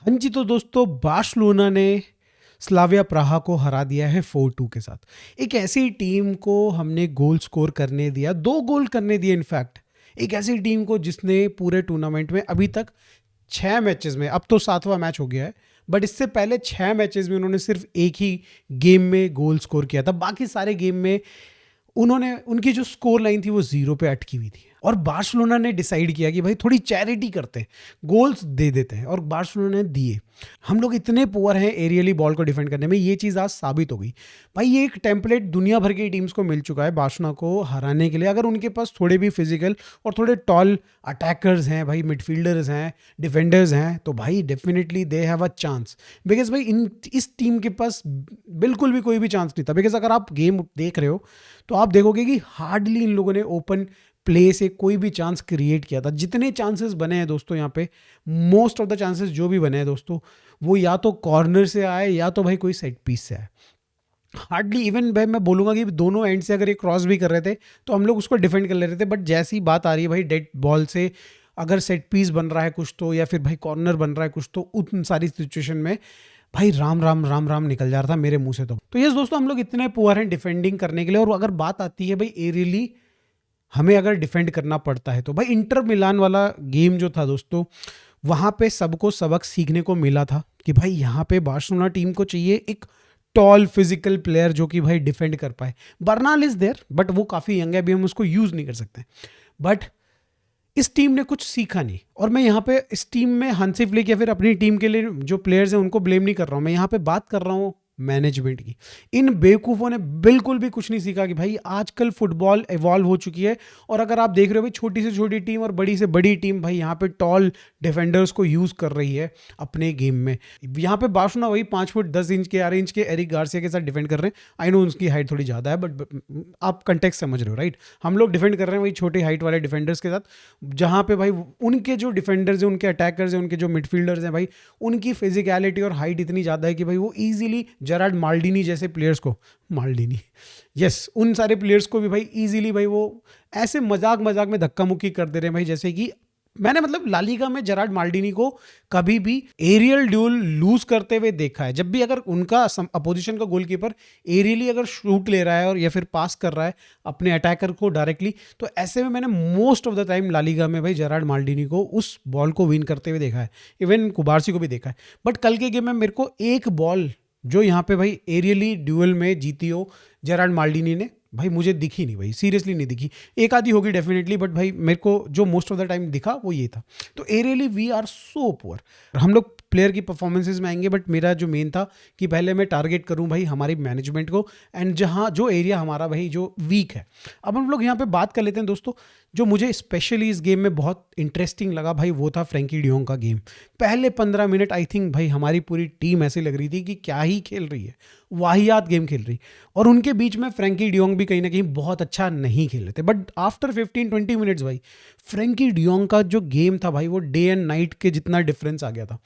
हाँ जी, तो दोस्तों बार्सिलोना ने स्लाविया प्राहा को हरा दिया है 4-2 के साथ। एक ऐसी टीम को हमने गोल स्कोर करने दिया, 2 गोल करने दिए इनफैक्ट। एक ऐसी टीम को जिसने पूरे टूर्नामेंट में अभी तक 6 मैचेस में, अब तो 7वां मैच हो गया है, बट इससे पहले 6 मैचेस में उन्होंने सिर्फ एक ही गेम में गोल स्कोर किया था। बाकी सारे गेम में उन्होंने, उनकी जो स्कोर लाइन थी वो 0 पे अटकी हुई थी। और बार्सिलोना ने डिसाइड किया कि भाई थोड़ी चैरिटी करते हैं, गोल्स दे देते हैं, और बार्सिलोना ने दिए। हम लोग इतने पुअर हैं एरियली बॉल को डिफेंड करने में, ये चीज़ आज साबित हो गई। भाई ये एक टेम्पलेट दुनिया भर की टीम्स को मिल चुका है बार्सिलोना को हराने के लिए। अगर उनके पास थोड़े भी फिजिकल और थोड़े टॉल अटैकर्स हैं, भाई मिडफील्डर्स हैं, डिफेंडर्स हैं, तो भाई definitely they have a chance. Because भाई इस टीम के पास बिल्कुल भी कोई भी चांस नहीं था। बिकॉज अगर आप गेम देख रहे हो तो आप देखोगे कि हार्डली इन लोगों ने ओपन प्ले से कोई भी चांस क्रिएट किया था। जितने चांसेस बने हैं दोस्तों यहाँ पे, मोस्ट ऑफ द चांसेस जो भी बने हैं दोस्तों, वो या तो कॉर्नर से आए या तो भाई कोई सेट पीस से आए। हार्डली इवन भाई मैं बोलूंगा कि दोनों एंड से अगर ये क्रॉस भी कर रहे थे तो हम लोग उसको डिफेंड कर ले रहे थे। बट जैसी बात आ रही है भाई डेड बॉल से, अगर सेट पीस बन रहा है कुछ तो, या फिर भाई कॉर्नर बन रहा है कुछ तो, उन सारी सिचुएशन में भाई राम राम राम राम निकल जा रहा था मेरे मुंह से। तो ये दोस्तों हम लोग इतने पुअर हैं डिफेंडिंग करने के लिए। और अगर बात आती है भाई एरियली हमें अगर डिफेंड करना पड़ता है, तो भाई इंटर मिलान वाला गेम जो था दोस्तों, वहां पे सबको सबक सीखने को मिला था कि भाई यहाँ पे बार्सिलोना टीम को चाहिए एक टॉल फिजिकल प्लेयर जो कि भाई डिफेंड कर पाए। बर्नाल इज देयर बट वो काफ़ी यंग है, अभी हम उसको यूज़ नहीं कर सकते। बट इस टीम ने कुछ सीखा नहीं। और मैं यहाँ पे इस टीम में हांसी फ्लिक या फिर अपनी टीम के लिए जो प्लेयर्स हैं उनको ब्लेम नहीं कर रहा हूँ, मैं यहाँ पे बात कर रहा हूँ मैनेजमेंट की। इन बेवकूफ़ों ने बिल्कुल भी कुछ नहीं सीखा कि भाई आजकल फुटबॉल इवॉल्व हो चुकी है। और अगर आप देख रहे हो भाई छोटी से छोटी टीम और बड़ी से बड़ी टीम भाई यहाँ पे टॉल डिफेंडर्स को यूज़ कर रही है अपने गेम में। यहाँ पे बार्सिलोना वही 5 फुट 10 इंच के 11 इंच के एरिक गार्सिया के साथ डिफेंड कर रहे हैं। आई नो उनकी हाइट थोड़ी ज़्यादा है, बट आप कंटेक्स्ट समझ रहे हो राइट। हम लोग डिफेंड कर रहे हैं वही छोटी हाइट वाले डिफेंडर्स के साथ, जहाँ पे भाई उनके जो डिफेंडर्स हैं, उनके अटैकर्स हैं, उनके जो मिडफील्डर्स हैं भाई, उनकी फिजिकलिटी और हाइट इतनी ज़्यादा है कि भाई वो ईजिली जेरार्ड माल्डिनी जैसे प्लेयर्स को, माल्डिनी यस, उन सारे प्लेयर्स को भी भाई ईजिली भाई वो ऐसे मजाक मजाक में धक्का मुक्की कर दे रहे हैं भाई। जैसे कि मैंने मतलब लालीगा में जेरार्ड माल्डिनी को कभी भी एरियल ड्यूल लूज करते हुए देखा है। जब भी अगर उनका अपोजिशन का गोलकीपर एरियली अगर शूट ले रहा है और या फिर पास कर रहा है अपने अटैकर को डायरेक्टली, तो ऐसे में मैंने most of the time La Liga में भाई जेरार्ड माल्डिनी को उस बॉल को विन करते हुए देखा है। इवन कुबारसी को भी देखा है। बट कल के गेम में मेरे को एक बॉल जो यहाँ पे भाई एरियली ड्यूअल में जीती हो जेरार्ड माल्डिनी ने, भाई मुझे दिखी नहीं भाई, सीरियसली नहीं दिखी। एक आधी होगी डेफिनेटली, बट भाई मेरे को जो मोस्ट ऑफ द टाइम दिखा वो ये था। तो really we are so poor. हम लोग प्लेयर की परफॉर्मेंसेज में आएंगे, बट मेरा जो मेन था कि पहले मैं टारगेट करूं भाई हमारी मैनेजमेंट को, एंड जहां जो एरिया हमारा भाई जो वीक है। अब हम लोग यहाँ पे बात कर लेते हैं दोस्तों, जो मुझे स्पेशली इस गेम में बहुत इंटरेस्टिंग लगा भाई वो था फ्रैंकी डियोंग का गेम। पहले 15 मिनट आई थिंक भाई हमारी पूरी टीम ऐसी लग रही थी कि क्या ही खेल रही है, वाहियात गेम खेल रही। और उनके बीच में फ्रैंकी डियोंग भी कहीं ना कहीं बहुत अच्छा नहीं खेल रहे थे। बट आफ्टर 15-20 मिनट्स भाई फ्रैंकी डियोंग का जो गेम था भाई वो डे एंड नाइट के जितना डिफरेंस आ गया था।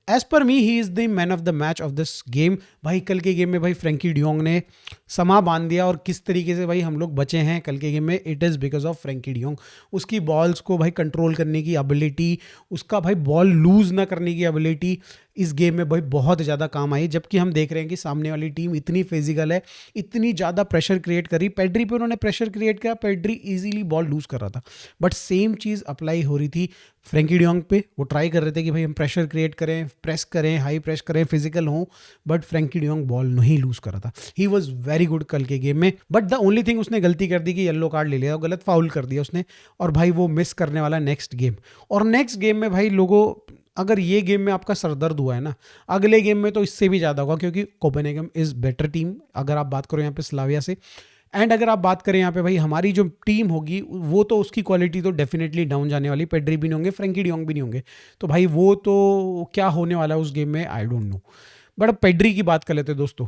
As per me he is the man of the match of this game. भाई कल के गेम में भाई फ्रैंकी डियोंग ने समा बांध दिया। और किस तरीके से भाई हम लोग बचे हैं कल के गेम में, it is because of Frenkie de Jong. उसकी बॉल्स को भाई कंट्रोल करने की एबिलिटी, उसका भाई बॉल लूज ना करने की एबिलिटी इस गेम में भाई बहुत ज़्यादा काम आई। जबकि हम देख रहे हैं कि सामने वाली टीम इतनी फिजिकल है, इतनी ज़्यादा प्रेशर क्रिएट करी। पेड्री पे उन्होंने प्रेशर क्रिएट किया, पेड्री इजीली बॉल लूज कर रहा था। बट सेम चीज़ अप्लाई हो रही थी फ्रैंकी डियोंग पे। वो ट्राई कर रहे थे कि भाई हम प्रेशर क्रिएट करें, प्रेस करें, हाई प्रेस करें, फिजिकल हों, बट फ्रैंकी डियोंग बॉल नहीं लूज कर रहा था। ही वॉज वेरी गुड कल के गेम में। बट द ओनली थिंग उसने गलती कर दी कि येलो कार्ड ले लिया, गलत फाउल कर दिया उसने, और भाई वो मिस करने वाला नेक्स्ट गेम। और नेक्स्ट गेम में भाई लोगों, अगर ये गेम में आपका सरदर्द हुआ है ना, अगले गेम में तो इससे भी ज़्यादा होगा, क्योंकि कोपेनहेगन इज़ बेटर टीम अगर आप बात करो यहाँ पे स्लाविया से। एंड अगर आप बात करें यहाँ पे भाई हमारी जो टीम होगी वो तो उसकी क्वालिटी तो डेफिनेटली डाउन जाने वाली। पेड्री भी नहीं होंगे, फ्रैंकी डियोंग भी नहीं होंगे, तो भाई वो तो क्या होने वाला है उस गेम में आई डोंट नो। बट अब पेड्री की बात कर लेते हैं दोस्तों।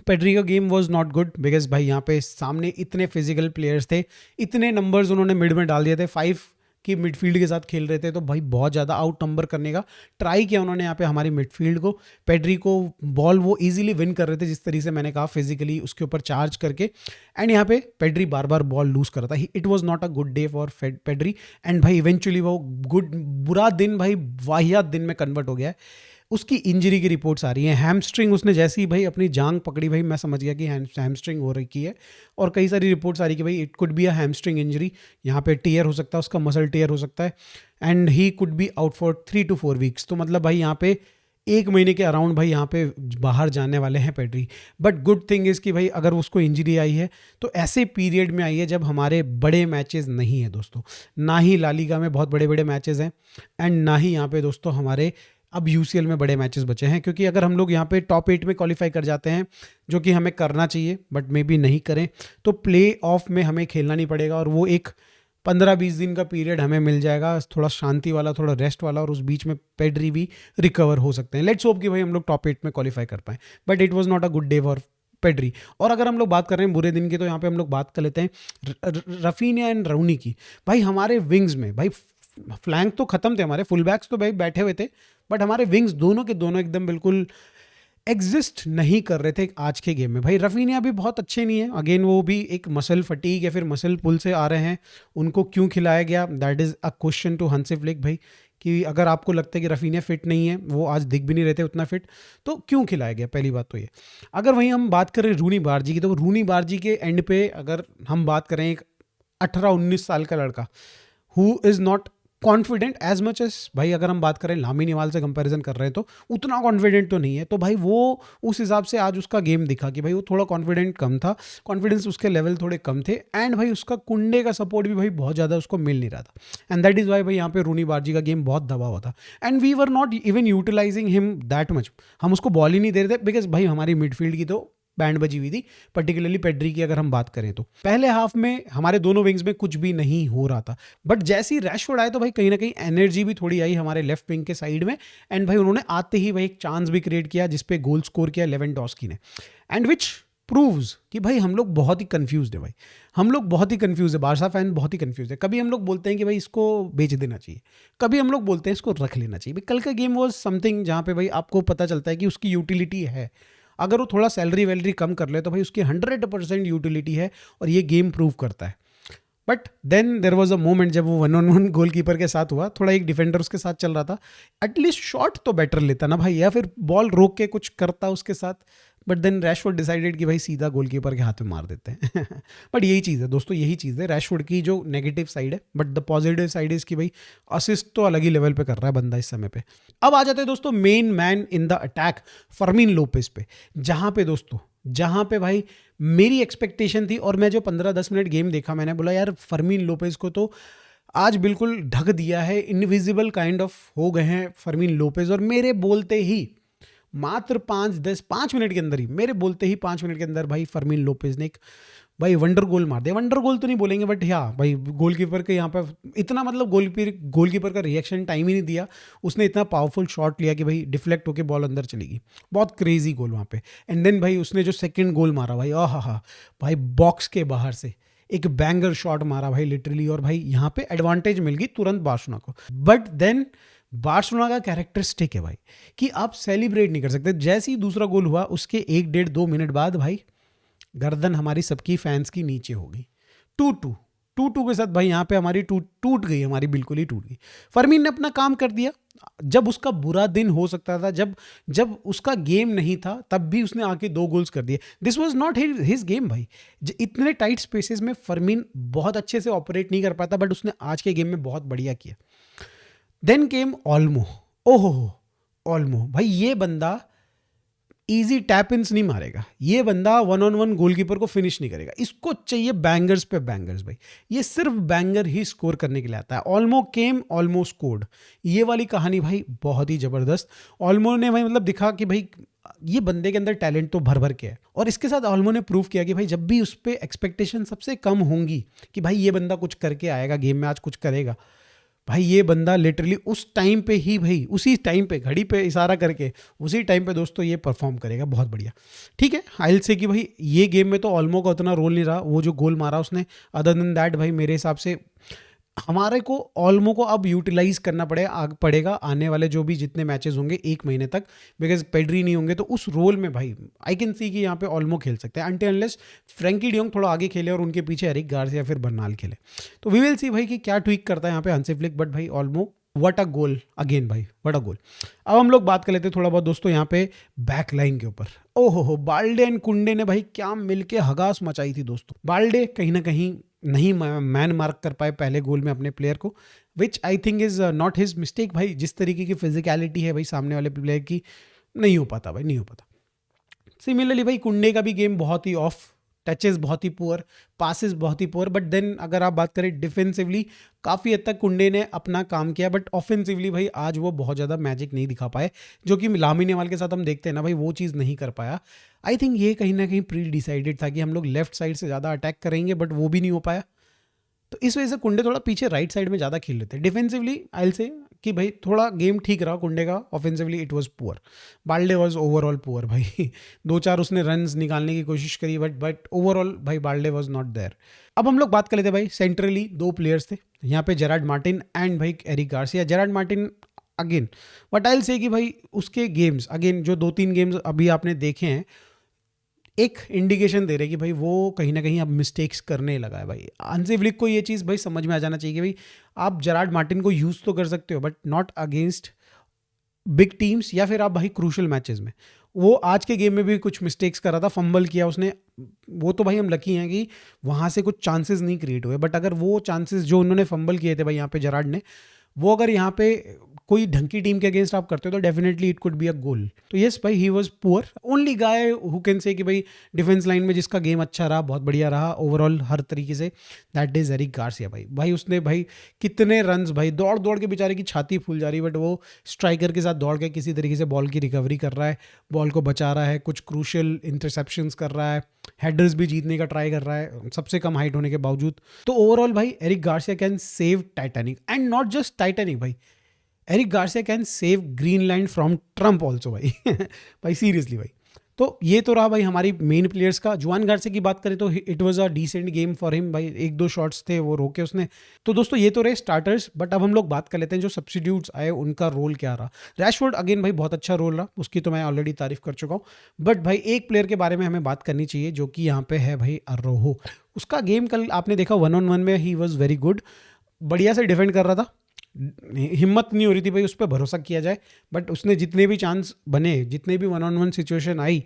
पेड्री का game was not good because भाई यहाँ पे सामने इतने फिजिकल प्लेयर्स थे, इतने नंबर्स उन्होंने मिड में डाल दिए थे। 5 कि मिडफील्ड के साथ खेल रहे थे, तो भाई बहुत ज़्यादा आउट नंबर करने का ट्राई किया उन्होंने यहाँ पे हमारी मिडफील्ड को। पेड्री को बॉल वो इजीली विन कर रहे थे, जिस तरीके से मैंने कहा फिजिकली उसके ऊपर चार्ज करके, एंड यहाँ पे पेड्री बार बार बॉल लूज कर रहा था। It was not a good day for Pedri, and भाई इवेंचुअली वो बुरा दिन भाई वाहियात दिन में कन्वर्ट हो गया है। उसकी इंजरी की रिपोर्ट्स आ रही हैं, हैमस्ट्रिंग उसने जैसे ही भाई अपनी जांग पकड़ी भाई मैं समझ गया कि हैमस्ट्रिंग हो रही है, और कई सारी रिपोर्ट्स आ रही कि भाई it could be a hamstring injury, यहाँ पे टीयर हो सकता है, उसका मसल टीयर हो सकता है, and he could be out for 3 to 4 weeks। तो मतलब भाई यहाँ पे 1 महीने के अराउंड भाई यहाँ पे बाहर जाने वाले हैं Pedri. But good thing is कि भाई अगर उसको इंजरी आई है तो ऐसे पीरियड में आई है जब हमारे बड़े मैचेस नहीं है दोस्तों, ना ही ला लीगा में बहुत बड़े बड़े मैचेस हैं, एंड ना ही यहाँ पे दोस्तों हमारे अब यूसीएल में बड़े मैचेस बचे हैं। क्योंकि अगर हम लोग यहाँ पे टॉप 8 में क्वालिफाई कर जाते हैं, जो कि हमें करना चाहिए बट मे बी नहीं करें, तो प्ले ऑफ में हमें खेलना नहीं पड़ेगा, और वो एक 15-20 दिन का पीरियड हमें मिल जाएगा, थोड़ा शांति वाला, थोड़ा रेस्ट वाला, और उस बीच में पेड्री भी रिकवर हो सकते हैं। लेट्स होप कि भाई हम लोग टॉप 8 में क्वालिफाई कर पाएँ, but it was not a good day for Pedri. और अगर हम लोग बात कर रहे हैं बुरे दिन की, तो यहाँ पे हम लोग बात कर लेते हैं रफीनिया एंड राउनी की। भाई हमारे विंग्स में भाई फ्लैंक तो खत्म थे, हमारे फुल बैक्स तो भाई बैठे हुए थे, बट हमारे विंग्स दोनों के दोनों एकदम बिल्कुल एग्जिस्ट नहीं कर रहे थे आज के गेम में। भाई रफीनिया भी बहुत अच्छे नहीं है, अगेन वो भी एक मसल फटीग या फिर मसल पुल से आ रहे हैं, उनको क्यों खिलाया गया, that is a question to Hansi Flick भाई, कि अगर आपको लगता है कि रफीनिया फिट नहीं है, वो आज दिख भी नहीं रहते उतना फिट, तो क्यों खिलाया गया, पहली बात तो ये। अगर वहीं हम बात करें रूनी बारजी की, तो रूनी बारजी के एंड पे अगर हम बात करें एक 18-19 साल का लड़का who is not confident as much as, भाई अगर हम बात करें लामिन यमाल से कंपैरिजन कर रहे हैं तो उतना कॉन्फिडेंट तो नहीं है, तो भाई वो उस हिसाब से आज उसका गेम दिखा कि भाई वो थोड़ा कॉन्फिडेंट कम था, कॉन्फिडेंस उसके लेवल थोड़े कम थे, एंड भाई उसका कुंडे का सपोर्ट भी भाई बहुत ज़्यादा उसको मिल नहीं रहा था, एंड दैट इज़ वाई भाई यहाँ पे रूनी बारजी का गेम बहुत दबा हुआ था, and we were not even utilising him that much. हम उसको बॉल ही नहीं दे रहे थे, बिकॉज भाई हमारी मिडफील्ड की तो बैंड बजी हुई थी, पर्टिकुलरली पेड्री की अगर हम बात करें तो। पहले हाफ में हमारे दोनों विंग्स में कुछ भी नहीं हो रहा था, बट जैसे ही रैशफोर्ड आए तो भाई कहीं ना कहीं एनर्जी भी थोड़ी आई हमारे लेफ्ट विंग के साइड में, एंड भाई उन्होंने आते ही भाई एक चांस भी क्रिएट किया जिसपे गोल स्कोर किया लेवेंडोस्की ने, एंड विच प्रूव्स कि भाई हम लोग बहुत ही कंफ्यूज है, भाई हम लोग बहुत ही कंफ्यूज है, बारसा फैन बहुत ही कंफ्यूज है। कभी हम लोग बोलते हैं कि भाई इसको बेच देना चाहिए, कभी हम लोग बोलते हैं इसको रख लेना चाहिए। भाई कल का गेम वॉज समथिंग जहाँ पे भाई आपको पता चलता है कि उसकी यूटिलिटी है, अगर वो थोड़ा सैलरी वैलरी कम कर ले तो भाई उसकी 100% यूटिलिटी है, और ये गेम प्रूव करता है। But then there was a moment जब वो 1-on-1 गोलकीपर के साथ हुआ, थोड़ा एक डिफेंडर उसके साथ चल रहा था, एटलीस्ट शॉट तो बेटर लेता ना भाई, या फिर बॉल रोक के कुछ करता उसके साथ, बट देन रैशफोर्ड डिसाइडेड कि भाई सीधा गोलकीपर के हाथ में मार देते हैं। बट यही चीज़ है दोस्तों, यही चीज़ है रैशफोर्ड की जो नेगेटिव साइड है, but the positive side is कि भाई असिस्ट तो अलग ही लेवल पे कर रहा है बंदा इस समय पे। अब आ जाते हैं दोस्तों main man in the attack Fermin Lopez पे, जहाँ पे दोस्तों जहाँ पे भाई मेरी एक्सपेक्टेशन थी, और मैं जो 15-10 मिनट गेम देखा मैंने बोला यार फर्मीन लोपेस को तो आज बिल्कुल ढक दिया है, इनविजिबल काइंड ऑफ हो गए हैं फर्मीन लोपेस, और मेरे बोलते ही मात्र 5 मिनट के अंदर ही, मेरे बोलते ही 5 मिनट के अंदर भाई फर्मीन लोपेज ने एक भाई वंडर गोल मार दिया। वंडर गोल तो नहीं बोलेंगे, बट हाँ भाई गोलकीपर के यहाँ पर इतना मतलब गोलकीपर का रिएक्शन टाइम ही नहीं दिया, उसने इतना पावरफुल शॉट लिया कि भाई डिफ्लेक्ट होकर बॉल अंदर चली गई, बहुत क्रेजी गोल वहाँ पे। एंड देन भाई उसने जो सेकंड गोल मारा भाई, हा भाई बॉक्स के बाहर से एक बैंगर शॉट मारा भाई लिटरली, और भाई यहाँ पे एडवांटेज मिल गई तुरंत बार्सिलोना को। बट देन बार्सिलोना का कैरेक्टरिस्टिक है भाई कि आप सेलिब्रेट नहीं कर सकते। जैसे ही दूसरा गोल हुआ उसके 1-1.5-2 मिनट बाद भाई गर्दन हमारी सबकी फैंस की नीचे हो गई, 2-2 के साथ भाई यहाँ पे हमारी टूट गई, हमारी बिल्कुल ही टूट गई। फर्मीन ने अपना काम कर दिया, जब उसका बुरा दिन हो सकता था, जब उसका गेम नहीं था, तब भी उसने आके 2 गोल्स कर दिए। This was not his game भाई, इतने टाइट स्पेसेस में फर्मीन बहुत अच्छे से ऑपरेट नहीं कर पाता, बट उसने आज के गेम में बहुत बढ़िया किया। देन केम ऑल्मो, ओहो ऑल्मो भाई, ये बंदा इजी टैप इन्स नहीं मारेगा, ये बंदा 1-on-1 गोलकीपर को फिनिश नहीं करेगा, इसको चाहिए बैंगर्स पे बैंगर्स भाई, ये सिर्फ बैंगर ही स्कोर करने के लिए आता है। ऑल्मो केम ऑल्मो स्कोर्ड, ये वाली कहानी भाई बहुत ही जबरदस्त। ऑल्मो ने भाई मतलब दिखा कि भाई ये बंदे के अंदर टैलेंट तो भर भर के है, और इसके साथ ऑल्मो ने प्रूव किया कि भाई जब भी उस पर एक्सपेक्टेशन सबसे कम होंगी कि भाई ये बंदा कुछ करके आएगा गेम में, आज कुछ करेगा, भाई ये बंदा लिटरली उस टाइम पे ही भाई, उसी टाइम पे घड़ी पे इशारा करके उसी टाइम पे दोस्तों ये परफॉर्म करेगा बहुत बढ़िया। ठीक है, आई से कि भाई ये गेम में तो ऑल्मो का उतना रोल नहीं रहा, वो जो गोल मारा उसने, अदर देन दैट भाई मेरे हिसाब से हमारे को ऑल्मो को अब यूटिलाइज करना पड़ेगा आने वाले जो भी जितने मैचेस होंगे 1 महीने तक, बिकॉज पेड्री नहीं होंगे तो उस रोल में भाई आई कैन सी कि यहाँ पे ऑल्मो खेल सकते हैं अनटिल अनलेस फ्रैंकी डियोंग थोड़ा आगे खेले और उनके पीछे एरिक गार्सिया फिर बर्नाल खेले। तो वी विल सी भाई कि क्या ट्वीक करता है यहाँ पे हांसी फ्लिक, बट भाई Olmo what a goal again भाई, व्हाट अ गोल। अब हम लोग बात कर लेते हैं थोड़ा बहुत दोस्तों यहाँ पे बैक लाइन के ऊपर। ओहो बाल्डे एंड कुंडे ने भाई क्या मिलके हगास मचाई थी दोस्तों। बाल्डे कहीं ना कहीं नहीं मैन मार्क कर पाए पहले गोल में अपने प्लेयर को, which I think is not his mistake भाई। जिस तरीके की फिजिकलिटी है भाई सामने वाले प्लेयर की, नहीं हो पाता भाई, नहीं हो पाता। सिमिलरली भाई कुंडे का भी गेम बहुत ही ऑफ, टचेस बहुत ही पुअर, पासेस बहुत ही पुअर, बट देन अगर आप बात करें डिफेंसिवली काफ़ी हद तक कुंडे ने अपना काम किया, बट ऑफेंसिवली भाई आज वो बहुत ज़्यादा मैजिक नहीं दिखा पाए जो कि लामिन यमाल के साथ हम देखते हैं ना भाई, वो चीज़ नहीं कर पाया। आई थिंक ये कहीं ना कहीं प्री डिसाइडेड था कि हम लोग लेफ्ट साइड से ज़्यादा अटैक करेंगे, बट वो भी नहीं हो पाया। तो इस वजह से कुंडे थोड़ा पीछे राइट साइड में ज़्यादा खेल लेते हैं। डिफेंसिवली आई विल से कि भाई थोड़ा गेम ठीक रहा कुंडे का, offensively it was poor. Balde was overall poor भाई 2-4 उसने रन्स निकालने की कोशिश करी, बट ओवरऑल भाई बाल्डे वाज नॉट देयर। अब हम लोग बात कर लेते हैं भाई सेंट्रली 2 प्लेयर्स थे यहाँ पे, जेरार्ड मार्टिन एंड भाई Eric Garcia. Gerard Martin again but I will say कि भाई उसके गेम्स अगेन जो 2-3 गेम्स अभी आपने देखे हैं एक इंडिकेशन दे रहे कि भाई वो कहीं ना कहीं अब मिस्टेक्स करने लगा है भाई। हांसी फ्लिक को ये चीज़ भाई समझ में आ जाना चाहिए कि भाई आप जेरार्ड मार्टिन को यूज़ तो कर सकते हो but not against big teams या फिर आप भाई क्रूशल मैचेस में। वो आज के गेम में भी कुछ मिस्टेक्स कर रहा था, फंबल किया उसने, वो तो भाई हम लकी हैं कि वहाँ से कुछ चांसेस नहीं क्रिएट हुए, बट अगर वो चांसेस जो उन्होंने फंबल किए थे भाई यहाँ पे जेरार्ड ने, वो अगर यहाँ पे कोई ढंग की टीम के अगेंस्ट आप करते हो तो definitely it could be a goal. तो यस भाई he was poor, only guy who can say कि भाई डिफेंस लाइन में जिसका गेम अच्छा रहा, बहुत बढ़िया रहा ओवरऑल हर तरीके से, दैट इज एरिक गार्सिया भाई उसने भाई कितने रन्स भाई दौड़ दौड़ के बेचारे की छाती फूल जा रही, बट वो स्ट्राइकर के साथ दौड़ के किसी तरीके से बॉल की रिकवरी कर रहा है, बॉल को बचा रहा है, कुछ क्रूशियल इंटरसेप्शंस कर रहा है, हेडर्स भी जीतने का ट्राई कर रहा है सबसे कम हाइट होने के बावजूद। तो ओवरऑल भाई Eric Garcia can save Titanic and not just Titanic भाई, Eric Garcia can save Greenland from Trump also भाई भाई सीरियसली भाई। तो ये तो रहा भाई हमारी मेन प्लेयर्स का। जुआन गार्सिया की बात करें तो it was a decent game for him भाई, 1-2 शॉट्स थे वो रोके उसने। तो दोस्तों ये तो रहे स्टार्टर्स, बट अब हम लोग बात कर लेते हैं जो सब्स्टिट्यूट्स आए उनका रोल क्या रहा। रैशफोर्ड अगेन भाई बहुत अच्छा रोल रहा, उसकी तो मैं ऑलरेडी तारीफ कर चुका हूँ, बट भाई एक प्लेयर के बारे में हमें बात करनी चाहिए जो कि यहाँ पे है भाई अरोहो। उसका गेम कल आपने देखा 1-on-1 में ही वॉज वेरी गुड, बढ़िया से डिफेंड कर रहा था, हिम्मत नहीं हो रही थी भाई उस पर भरोसा किया जाए, बट उसने जितने भी चांस बने, जितने भी 1-on-1 सिचुएशन आई,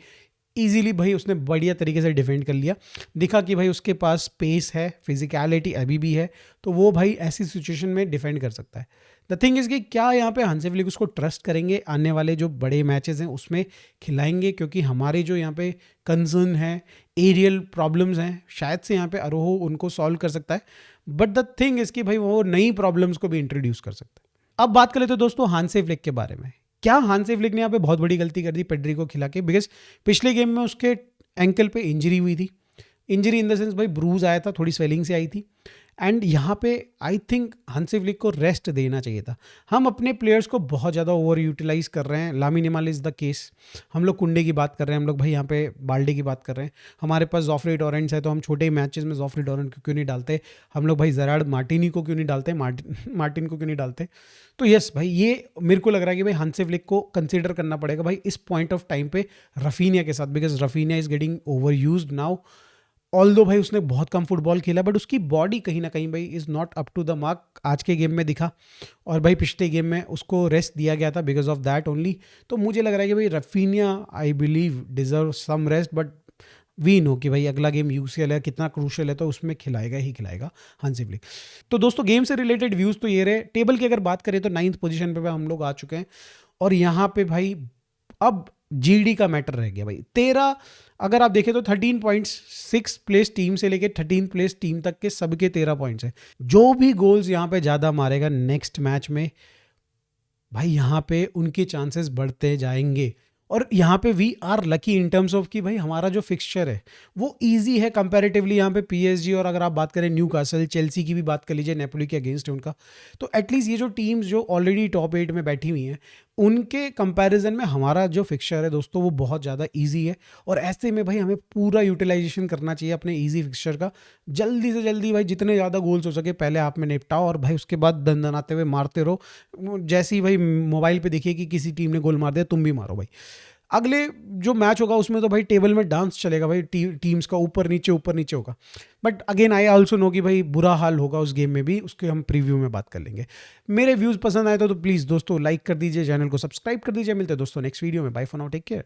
इजीली भाई उसने बढ़िया तरीके से डिफेंड कर लिया। दिखा कि भाई उसके पास स्पेस है, फिजिकलिटी अभी भी है, तो वो भाई ऐसी सिचुएशन में डिफेंड कर सकता है। द थिंग इज़ कि क्या यहाँ पे हांसी फ्लिक उसको ट्रस्ट करेंगे, आने वाले जो बड़े मैचेस हैं उसमें खिलाएंगे, क्योंकि हमारे जो यहाँ पे कंसर्न है एरियल प्रॉब्लम्स हैं, शायद से यहाँ पे अरोहो उनको सॉल्व कर सकता है, बट द थिंग इज़ कि भाई वो नई प्रॉब्लम्स को भी इंट्रोड्यूस कर सकता है। अब बात कर लेते हैं दोस्तों हांसी फ्लिक के बारे में। क्या हांसी फ्लिक ने यहाँ पे बहुत बड़ी गलती कर दी पेड्री को खिला के, बिकॉज पिछले गेम में उसके एंकल पे इंजरी हुई थी, इंजरी इन द सेंस भाई ब्रूज आया था, थोड़ी स्वेलिंग से आई थी, एंड यहाँ पे आई थिंक हांसी फ्लिक को रेस्ट देना चाहिए था। हम अपने प्लेयर्स को बहुत ज़्यादा ओवर यूटिलाइज कर रहे हैं, Lamine Yamal is the case, हम लोग कुंडे की बात कर रहे हैं, हम लोग भाई यहाँ पे बाल्डे की बात कर रहे हैं, हमारे पास जोफ्रे टोरेंट्स है तो हम छोटे मैचेस में जोफ्रे टोरेंट को क्यों नहीं डालते, हम लोग भाई जेरार्ड मार्टिनी को क्यों नहीं डालते, मार्टिन को क्यों नहीं डालते। तो यस भाई ये मेरे को लग रहा है कि भाई हांसी फ्लिक को कंसिडर करना पड़ेगा भाई इस पॉइंट ऑफ टाइम पे रफीनिया के साथ, because Raphinha is getting over used now. Although भाई उसने बहुत कम फुटबॉल खेला, बट उसकी बॉडी कहीं ना कहीं भाई is not up to the mark, आज के गेम में दिखा, और भाई पिछले गेम में उसको रेस्ट दिया गया था बिकॉज ऑफ दैट ओनली। तो मुझे लग रहा है कि भाई Raphinha I believe deserve some rest, but we know कि भाई अगला गेम यूसीएल है, कितना क्रूशियल है, तो उसमें खिलाएगा ही खिलाएगा हांसी फ्लिक। तो दोस्तों गेम से रिलेटेड व्यूज़ तो ये रहे। टेबल की अगर बात करें तो 9th पोजीशन पे हम लोग आ चुके हैं, और यहाँ पे भाई अब जीडी का मैटर रह गया भाई। 13 अगर आप देखें तो 13.6 प्लेस टीम से लेके 13 प्लेस टीम तक के सबके 13 पॉइंट्स हैं। जो भी गोल्स यहाँ पे ज़्यादा मारेगा नेक्स्ट मैच में भाई यहाँ पे उनके चांसेस बढ़ते जाएंगे, और यहाँ पे we are lucky in terms of कि भाई हमारा जो फिक्सचर है वो इजी है कंपैरेटिवली। यहाँ पे पीएसजी, और अगर आप बात करें न्यूकासल, चेल्सी की भी बात कर लीजिए, नेपोली के अगेंस्ट है उनका, तो एटलीस्ट ये जो टीम्स जो ऑलरेडी टॉप 8 में बैठी हुई हैं उनके कंपैरिजन में हमारा जो फिक्सचर है दोस्तों वो बहुत ज़्यादा इजी है, और ऐसे में भाई हमें पूरा यूटिलाइजेशन करना चाहिए अपने इजी फिक्सचर का। जल्दी से जल्दी भाई जितने ज़्यादा गोल्स हो सके पहले आप में निपटाओ, और भाई उसके बाद दंदनाते हुए मारते रहो। जैसे ही भाई मोबाइल पे देखिए कि किसी टीम ने गोल मार दिया, तुम भी मारो भाई। अगले जो मैच होगा उसमें तो भाई टेबल में डांस चलेगा भाई, टीम्स का ऊपर नीचे होगा। But again I also know कि भाई बुरा हाल होगा उस गेम में भी, उसके हम प्रीव्यू में बात कर लेंगे। मेरे व्यूज़ पसंद आए तो प्लीज़ दोस्तों लाइक कर दीजिए, चैनल को सब्सक्राइब कर दीजिए। मिलते हैं दोस्तों नेक्स्ट वीडियो में। Bye for now, take care.